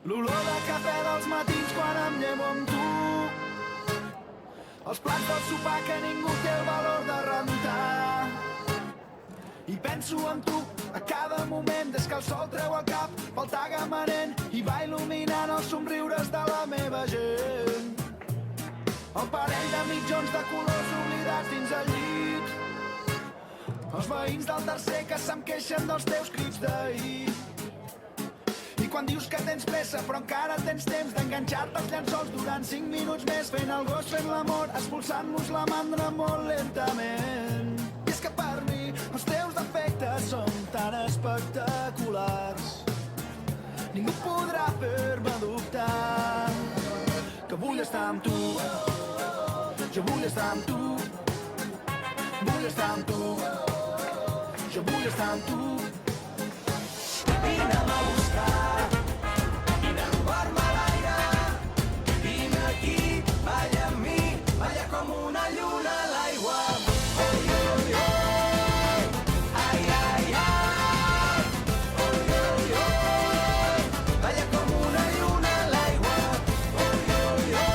L'olor de cafè dels matins quan em llevo amb tu. Els plats del sopar que ningú té el valor de rentar. I penso en tu a cada moment des que el sol treu el cap pel tagamanent i va il·luminant els somriures de la meva gent. El parell de mitjons de colors oblidats dins el llit. Els veïns del tercer que se'm queixen dels teus crits d'ahir. I quan dius que tens pressa però encara tens temps d'enganxar-te als llençols durant 5 minuts més, fent el gos, fent l'amor, expulsant-nos la mandra molt lentament. I és que per mi els teus defectes són tan espectaculars, ningú podrà fer-me dubtar que vull estar amb tu. Jo vull estar amb tu. Vull estar amb tu. Jo vull estar amb tu. Vine'm a buscar, vine a robar-me l'aire, vine aquí, balla amb mi, balla com una lluna a l'aigua. Oi, oi, oi, ai, ai, ai, oi, oi, oi, balla com una lluna a l'aigua. Oi, oi, oi,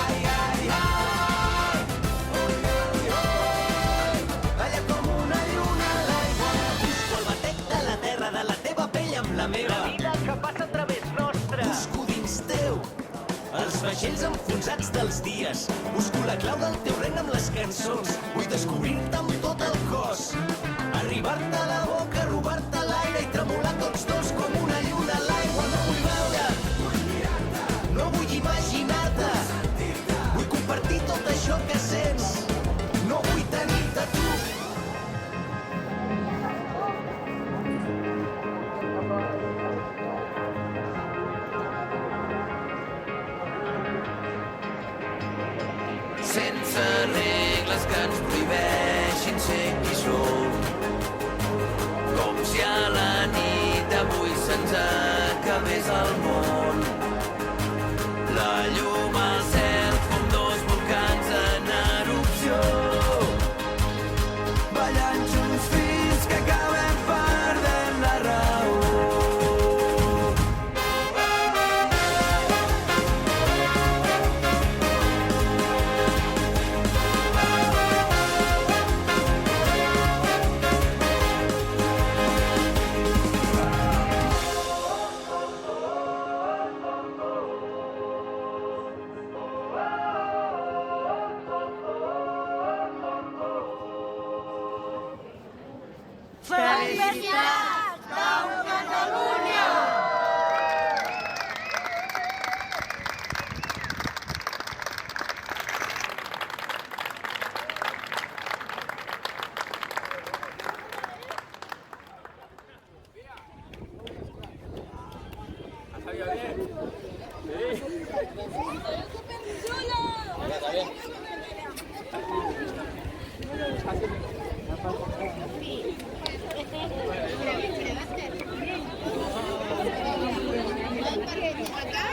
ai, ai, ai, oi, oi, oi, balla com una lluna a l'aigua. Busco el batec de la terra, de la teva pell amb la meva. La vida que passa a través nostre. Busco dins teu els vaixells enfonsats dels dies. Busco la clau del teu regne amb les cançons. Vull descobrir-te amb tot el cos, arribar-te a la boca, robar-te l'aire i tremolar tots dos com una lluna a l'aigua. No vull veure, no vull imaginar-te, vull compartir tot això que sents. No vull tenir-te tu. Sense regles que ens prohibeixin ser qui som, com si a la nit avui se'ns acabés el món. La llum al cel com dos volcans en erupció, ballant junts fins que acabem perdent la raó. Felicitats de Catalunya! Acá.